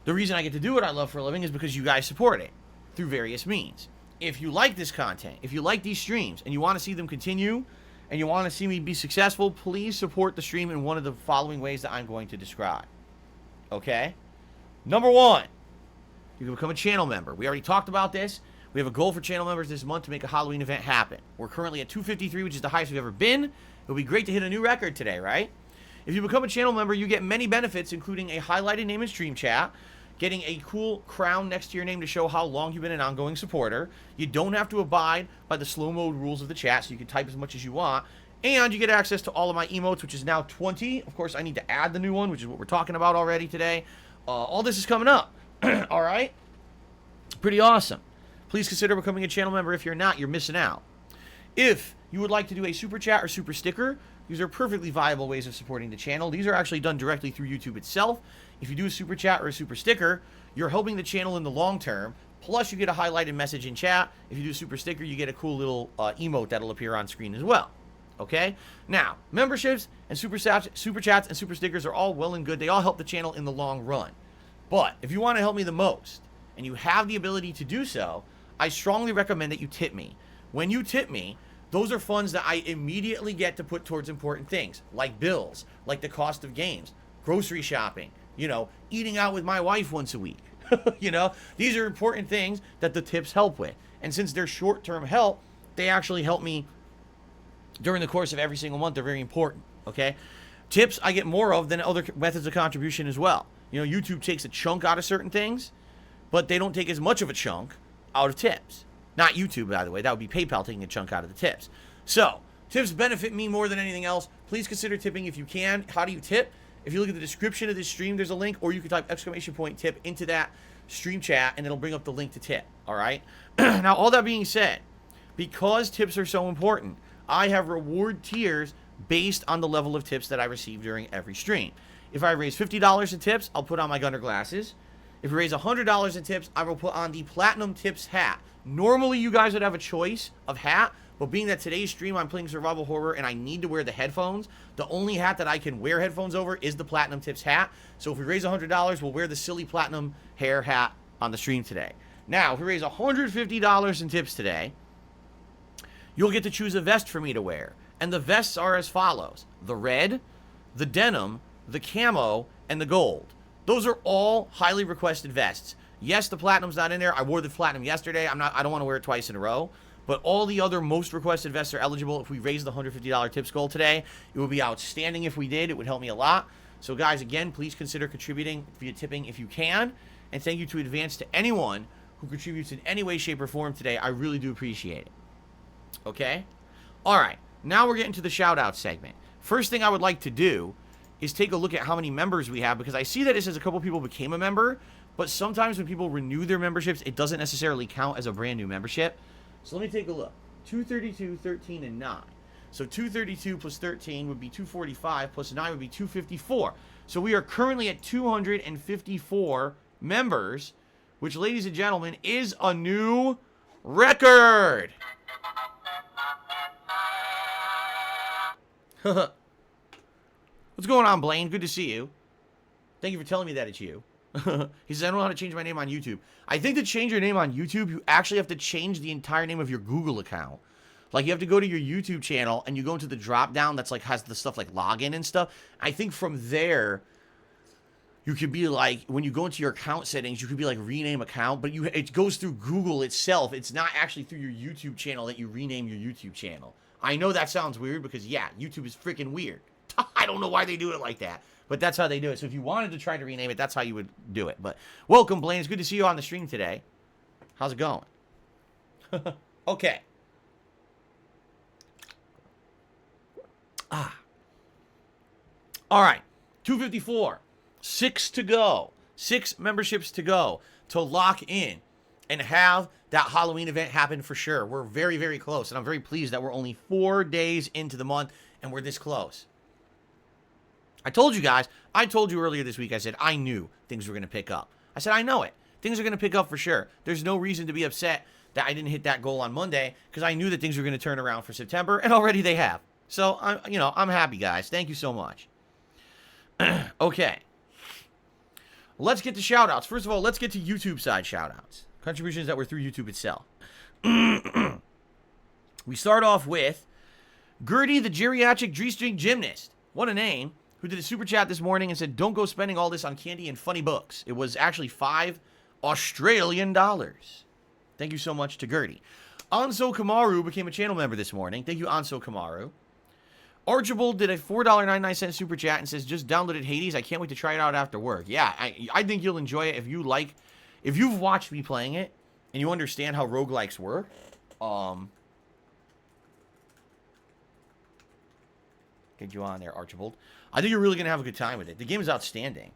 the reason I get to do what I love for a living is because you guys support it through various means. If you like this content, if you like these streams, and you want to see them continue, and you want to see me be successful, please support the stream in one of the following ways that I'm going to describe. Okay? Number one, you can become a channel member. We already talked about this. We have a goal for channel members this month to make a Halloween event happen. We're currently at 253, which is the highest we've ever been. It would be great to hit a new record today, right? If you become a channel member, you get many benefits, including a highlighted name in stream chat, getting a cool crown next to your name to show how long you've been an ongoing supporter. You don't have to abide by the slow mode rules of the chat, so you can type as much as you want. And you get access to all of my emotes, which is now 20. Of course, I need to add the new one, which is what we're talking about already today. All this is coming up. All right? Pretty awesome. Please consider becoming a channel member. If you're not, you're missing out. If you would like to do a super chat or super sticker, these are perfectly viable ways of supporting the channel. These are actually done directly through YouTube itself. If you do a super chat or a super sticker, you're helping the channel in the long term. Plus, you get a highlighted message in chat. If you do a super sticker, you get a cool little emote that'll appear on screen as well. Okay? Now, memberships and super chats and super stickers are all well and good. They all help the channel in the long run. But if you want to help me the most, and you have the ability to do so, I strongly recommend that you tip me. When you tip me, those are funds that I immediately get to put towards important things, like bills, like the cost of games, grocery shopping, you know, eating out with my wife once a week. You know, these are important things that the tips help with. And since they're short-term help, they actually help me during the course of every single month. They're very important, okay? Tips I get more of than other methods of contribution as well. You know, YouTube takes a chunk out of certain things, but they don't take as much of a chunk out of tips. Not YouTube, by the way. That would be PayPal taking a chunk out of the tips. So, tips benefit me more than anything else. Please consider tipping if you can. How do you tip? If you look at the description of this stream, there's a link, or you can type !tip into that stream chat, and it'll bring up the link to tip, all right? Now, all that being said, because tips are so important, I have reward tiers based on the level of tips that I receive during every stream. If I raise $50 in tips, I'll put on my Gunner glasses. If you raise $100 in tips, I will put on the Platinum Tips hat. Normally, you guys would have a choice of hat, but being that today's stream I'm playing survival horror and I need to wear the headphones, the only hat that I can wear headphones over is the Platinum Tips hat. So if we raise $100, we'll wear the silly platinum hair hat on the stream today. Now, if we raise $150 in tips today, you'll get to choose a vest for me to wear. And the vests are as follows: the red, the denim, the camo, and the gold. Those are all highly requested vests. Yes, the platinum's not in there. I wore the platinum yesterday. I don't want to wear it twice in a row. But all the other most requested vests are eligible if we raise the $150 tips goal today. It would be outstanding if we did. It would help me a lot. So guys, again, please consider contributing via tipping if you can. And thank you to advance to anyone who contributes in any way, shape, or form today. I really do appreciate it. Okay? All right. Now we're getting to the shout-out segment. First thing I would like to do is take a look at how many members we have, because I see that it says a couple people became a member, but sometimes when people renew their memberships, it doesn't necessarily count as a brand new membership. So let me take a look. 232, 13, and 9. So 232 plus 13 would be 245, plus 9 would be 254. So we are currently at 254 members, which, ladies and gentlemen, is a new record. What's going on, Blaine? Good to see you. Thank you for telling me that it's you. He says, I don't know how to change my name on YouTube. I think to change your name on YouTube, you actually have to change the entire name of your Google account. Like, you have to go to your YouTube channel, and you go into the drop-down that's, like, has the stuff like login and stuff. I think from there, you could be, like, when you go into your account settings, you could be, like, rename account, but it goes through Google itself. It's not actually through your YouTube channel that you rename your YouTube channel. I know that sounds weird because, yeah, YouTube is freaking weird. I don't know why they do it like that, but that's how they do it. So if you wanted to try to rename it, that's how you would do it. But welcome, Blaine. It's good to see you on the stream today. How's it going? Okay. All right, 254. 6 to go. 6 memberships to go to lock in and have that Halloween event happen for sure. We're very, very close, and I'm very pleased that we're only 4 days into the month, and we're this close. I told you guys, I told you earlier this week, I said I knew things were going to pick up. I said I know it. Things are going to pick up for sure. There's no reason to be upset that I didn't hit that goal on Monday, because I knew that things were going to turn around for September, and already they have. So, I'm happy, guys. Thank you so much. Okay. Let's get to shout-outs. First of all, let's get to YouTube side shout-outs. Contributions that were through YouTube itself. We start off with Gertie, the geriatric G-string gymnast. What a name. Who did a super chat this morning and said, don't go spending all this on candy and funny books. It was actually $5 Australian. Thank you so much to Gertie. Anso Kamaru became a channel member this morning. Thank you, Anso Kamaru. Archibald did a $4.99 super chat and says, just downloaded Hades. I can't wait to try it out after work. Yeah, I think you'll enjoy it if you've watched me playing it and you understand how roguelikes work. Get you on there, Archibald. I think you're really going to have a good time with it. The game is outstanding.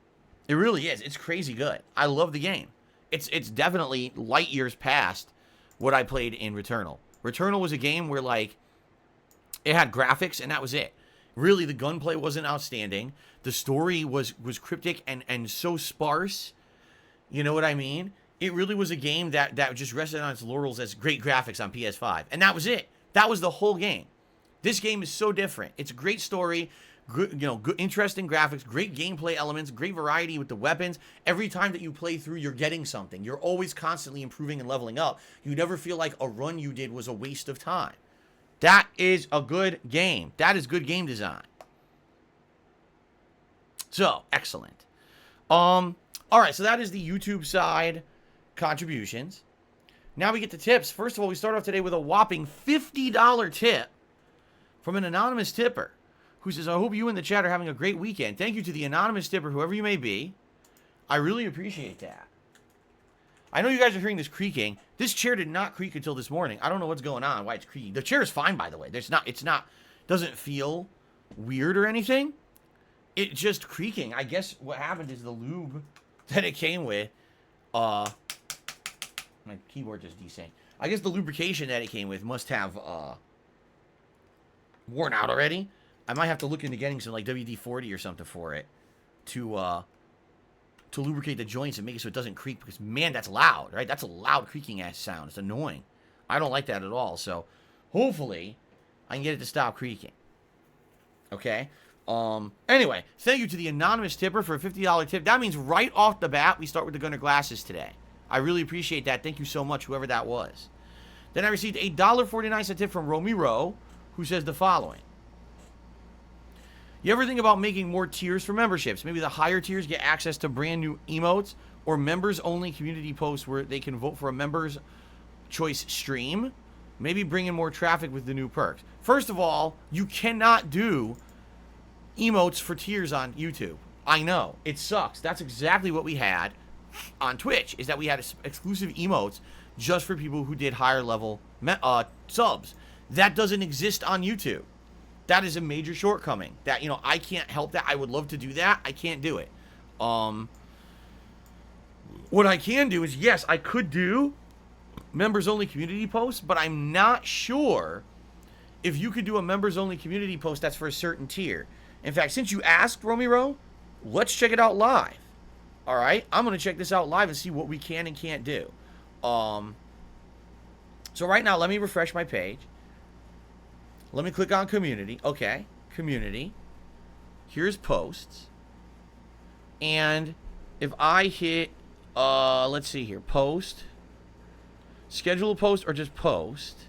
It really is. It's crazy good. I love the game. It's definitely light years past what I played in Returnal. Returnal was a game where, like, it had graphics, and that was it. Really, the gunplay wasn't outstanding. The story was cryptic and so sparse. You know what I mean? It really was a game that just rested on its laurels as great graphics on PS5. And that was it. That was the whole game. This game is so different. It's a great story, good, good, interesting graphics, great gameplay elements, great variety with the weapons. Every time that you play through, you're getting something. You're always constantly improving and leveling up. You never feel like a run you did was a waste of time. That is a good game. That is good game design. So, excellent. All right, so that is the YouTube side contributions. Now we get to tips. First of all, we start off today with a whopping $50 tip from an anonymous tipper who says, I hope you and the chat are having a great weekend. Thank you to the anonymous tipper, whoever you may be. I really appreciate that. I know you guys are hearing this creaking. This chair did not creak until this morning. I don't know what's going on, why it's creaking. The chair is fine, by the way. Doesn't feel weird or anything. It's just creaking. I guess what happened is the lube that it came with, my keyboard just desynced. I guess the lubrication that it came with must have, worn out already. I might have to look into getting some, like, WD-40 or something for it to lubricate the joints and make it so it doesn't creak, because, man, that's loud, right? That's a loud creaking-ass sound. It's annoying. I don't like that at all, so hopefully I can get it to stop creaking. Okay? Anyway, thank you to the anonymous tipper for a $50 tip. That means right off the bat, we start with the Gunner glasses today. I really appreciate that. Thank you so much, whoever that was. Then I received a $1.49 tip from Romero, who says the following. You ever think about making more tiers for memberships? Maybe the higher tiers get access to brand new emotes or members-only community posts where they can vote for a members' choice stream? Maybe bring in more traffic with the new perks. First of all, you cannot do emotes for tiers on YouTube. I know. It sucks. That's exactly what we had on Twitch, is that we had exclusive emotes just for people who did higher level subs. That doesn't exist on YouTube. That is a major shortcoming. That, I can't help that. I would love to do that. I can't do it. What I can do is, yes, I could do members-only community posts, but I'm not sure if you could do a members-only community post that's for a certain tier. In fact, since you asked, Romero, let's check it out live. All right? I'm going to check this out live and see what we can and can't do. So right now, let me refresh my page. Let me click on community. Okay, community. Here's posts. And if I hit, let's see here, post, schedule a post, or just post,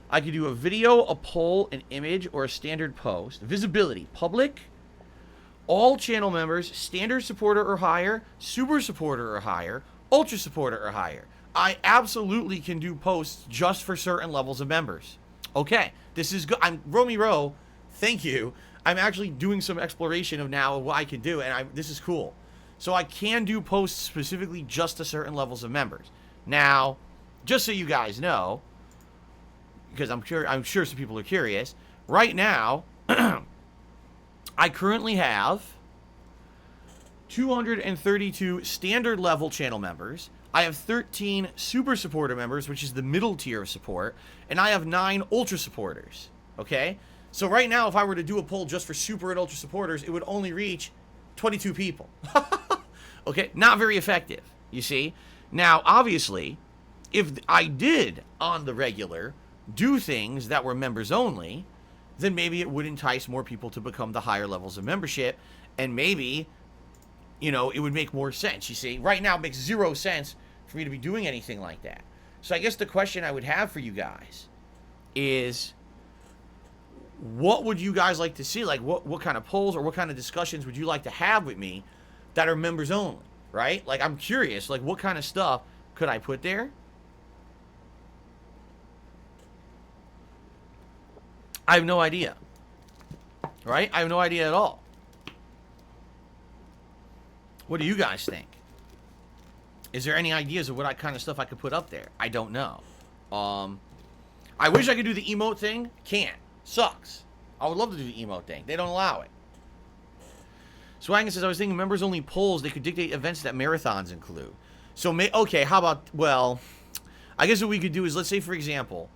I could do a video, a poll, an image, or a standard post. Visibility, public, all channel members, standard supporter or higher, super supporter or higher, ultra supporter or higher. I absolutely can do posts just for certain levels of members. Okay, this is good. Romero, thank you. I'm actually doing some exploration of what I can do, and this is cool. So I can do posts specifically just to certain levels of members. Now, just so you guys know, because I'm sure some people are curious, right now, I currently have 232 standard level channel members. I have 13 super supporter members, which is the middle tier of support, and I have 9 ultra supporters. Okay? So right now, if I were to do a poll just for super and ultra supporters, it would only reach 22 people. Okay? Not very effective, you see? Now, obviously, if I did, on the regular, do things that were members only, then maybe it would entice more people to become the higher levels of membership, and maybe, you know, it would make more sense, you see? Right now, it makes 0 sense for me to be doing anything like that. So I guess the question I would have for you guys is, what would you guys like to see? Like, what kind of polls or what kind of discussions would you like to have with me that are members only, right? Like, I'm curious, like, what kind of stuff could I put there? I have no idea, right? I have no idea at all. What do you guys think? Is there any ideas of what kind of stuff I could put up there? I don't know. I wish I could do the emote thing. Can't. Sucks. I would love to do the emote thing. They don't allow it. Swaggin says, I was thinking members only polls, they could dictate events that marathons include. So, okay, how about, well, I guess what we could do is, let's say, for example,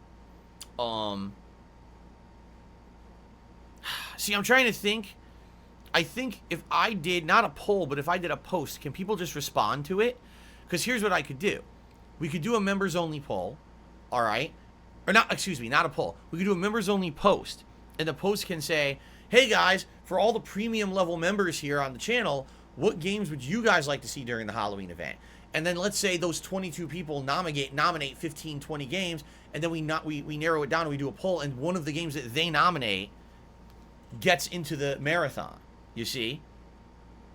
see, I'm trying to think. I think if I did, not a poll, but if I did a post, can people just respond to it? Because here's what I could do. We could do a members-only poll, all right? Or not, excuse me, not a poll. We could do a members-only post, and the post can say, hey, guys, for all the premium-level members here on the channel, what games would you guys like to see during the Halloween event? And then let's say those 22 people nominate 15, 20 games, and then we narrow it down and we do a poll, and one of the games that they nominate gets into the marathon, you see?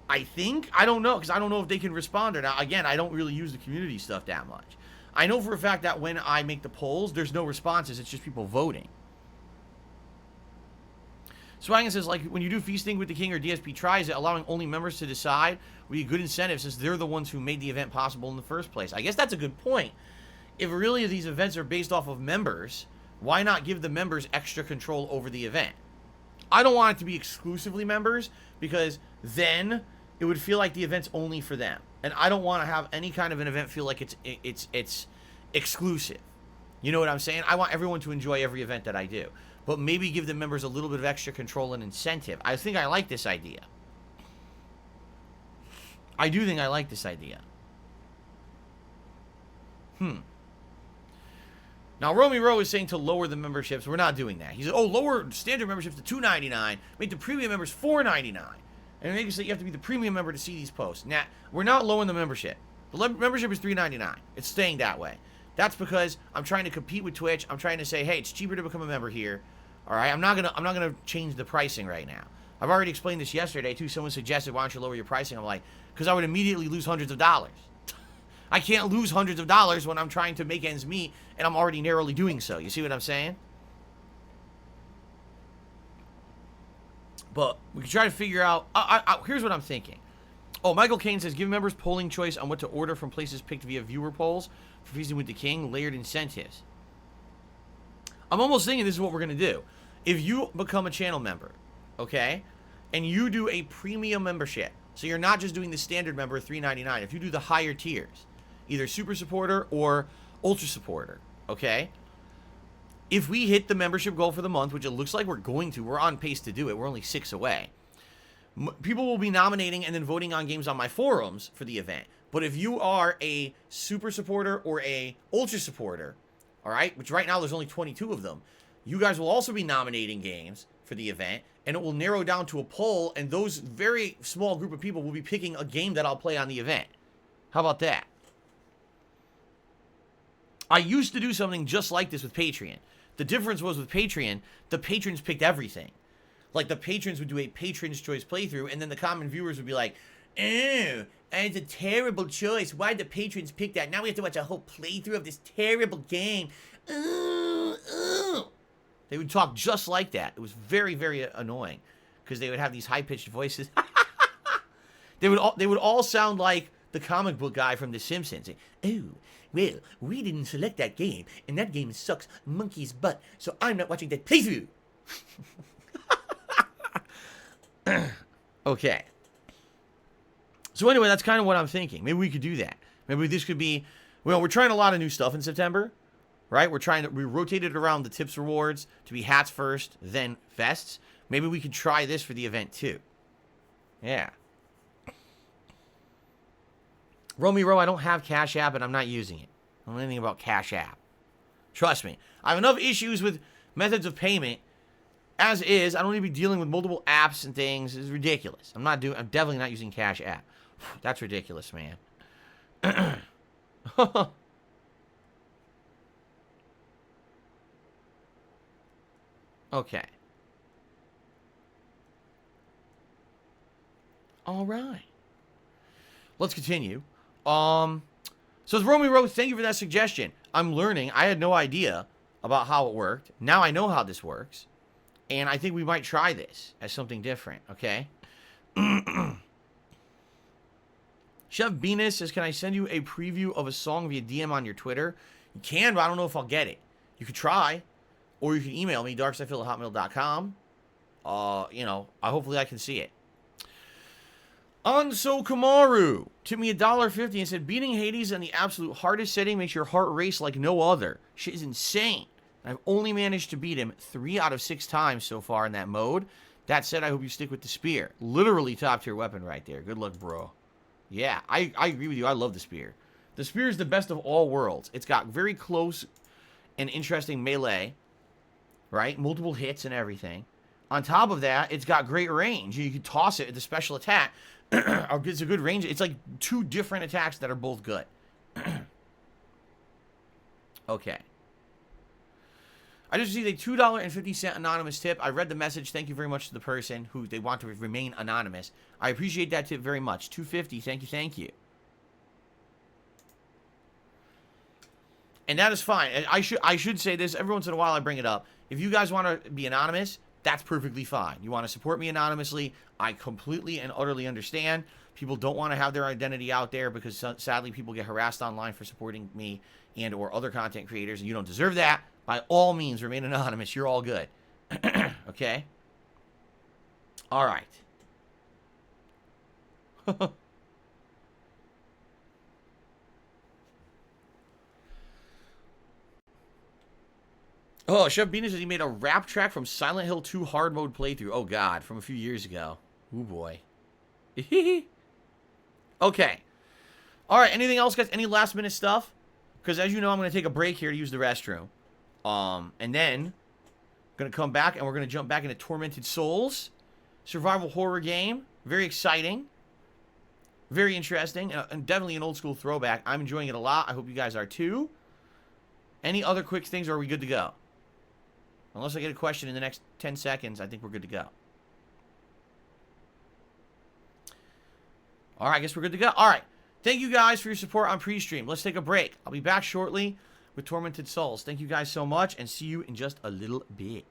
I think, I don't know, because I don't know if they can respond or not. Again, I don't really use the community stuff that much. I know for a fact that when I make the polls, there's no responses, it's just people voting. Swaggin says, like, when you do Feasting with the King or DSP tries it, allowing only members to decide would be a good incentive since they're the ones who made the event possible in the first place. I guess that's a good point. If really these events are based off of members, why not give the members extra control over the event? I don't want it to be exclusively members, because then it would feel like the event's only for them. And I don't want to have any kind of an event feel like it's exclusive. You know what I'm saying? I want everyone to enjoy every event that I do. But maybe give the members a little bit of extra control and incentive. I think I like this idea. I do think I like this idea. Now, Romy Rowe is saying to lower the memberships. We're not doing that. He said, oh, lower standard memberships to $2.99. Make the premium members $4.99. And make it so you have to be the premium member to see these posts. Now, we're not lowering the membership. The membership is $3.99. It's staying that way. That's because I'm trying to compete with Twitch. I'm trying to say, hey, it's cheaper to become a member here. All right, I'm not gonna change the pricing right now. I've already explained this yesterday too. Someone suggested, why don't you lower your pricing? I'm like, because I would immediately lose hundreds of dollars. I can't lose hundreds of dollars when I'm trying to make ends meet, and I'm already narrowly doing so. You see what I'm saying? But we can try to figure out. Here's what I'm thinking. Oh, Michael Kane says, give members polling choice on what to order from places picked via viewer polls for Feasting with the King, layered incentives. I'm almost thinking this is what we're going to do. If you become a channel member, okay, and you do a premium membership, so you're not just doing the standard member of $3.99. If you do the higher tiers, either super supporter or ultra supporter, okay, if we hit the membership goal for the month, which it looks like we're going to, we're on pace to do it, we're only 6 away, people will be nominating and then voting on games on my forums for the event. But if you are a super supporter or a ultra supporter, all right, which right now there's only 22 of them, you guys will also be nominating games for the event, and it will narrow down to a poll, and those very small group of people will be picking a game that I'll play on the event. How about that? I used to do something just like this with Patreon. The difference was with Patreon, the patrons picked everything. Like, the patrons would do a patron's choice playthrough, and then the common viewers would be like, oh, it's a terrible choice. Why did the patrons pick that? Now we have to watch a whole playthrough of this terrible game. Ooh, ooh. They would talk just like that. It was very, very annoying, because they would have these high-pitched voices. They would all sound like the comic book guy from The Simpsons. Oh, well, we didn't select that game, and that game sucks monkey's butt, so I'm not watching that playthrough. Okay. So anyway, that's kind of what I'm thinking. Maybe we could do that. Maybe this could be, well, we're trying a lot of new stuff in September, right? We rotated around the tips rewards to be hats first, then vests. Maybe we could try this for the event too. Yeah. Romeo, I don't have Cash App and I'm not using it. I don't know anything about Cash App. Trust me. I have enough issues with methods of payment as is. I don't need to be dealing with multiple apps and things. It's ridiculous. I'm definitely not using Cash App. That's ridiculous, man. Okay. All right. Let's continue. So as Romy wrote, thank you for that suggestion. I'm learning. I had no idea about how it worked. Now I know how this works. And I think we might try this as something different, okay? Chef Venus says, can I send you a preview of a song via DM on your Twitter? You can, but I don't know if I'll get it. You could try. Or you can email me, darksydephil@hotmail.com. Hopefully I can see it. Anso Kamaru tipped me $1.50 and said, beating Hades in the absolute hardest setting makes your heart race like no other. Shit is insane. I've only managed to beat him 3 out of 6 times so far in that mode. That said, I hope you stick with the spear. Literally top tier weapon right there. Good luck, bro. Yeah, I agree with you. I love the spear. The spear is the best of all worlds. It's got very close and interesting melee, right? Multiple hits and everything. On top of that, it's got great range. You can toss it at the special attack. It's a good range. It's like 2 different attacks that are both good. Okay. I just received a $2.50 anonymous tip. I read the message. Thank you very much to the person who they want to remain anonymous. I appreciate that tip very much. $2.50. Thank you. Thank you. And that is fine. I should say this every once in a while. I bring it up. If you guys want to be anonymous, that's perfectly fine. You want to support me anonymously, I completely and utterly understand. People don't want to have their identity out there because sadly people get harassed online for supporting me and or other content creators, and you don't deserve that. By all means, remain anonymous. You're all good. Okay? All right. Oh, Chef Venus says he made a rap track from Silent Hill 2 hard mode playthrough. Oh, God. From a few years ago. Oh, boy. Okay. All right. Anything else, guys? Any last minute stuff? Because as you know, I'm going to take a break here to use the restroom. And then I'm going to come back and we're going to jump back into Tormented Souls. Survival horror game. Very exciting. Very interesting. And definitely an old school throwback. I'm enjoying it a lot. I hope you guys are too. Any other quick things, or are we good to go? Unless I get a question in the next 10 seconds, I think we're good to go. All right, I guess we're good to go. All right. Thank you guys for your support on pre-stream. Let's take a break. I'll be back shortly with Tormented Souls. Thank you guys so much, and see you in just a little bit.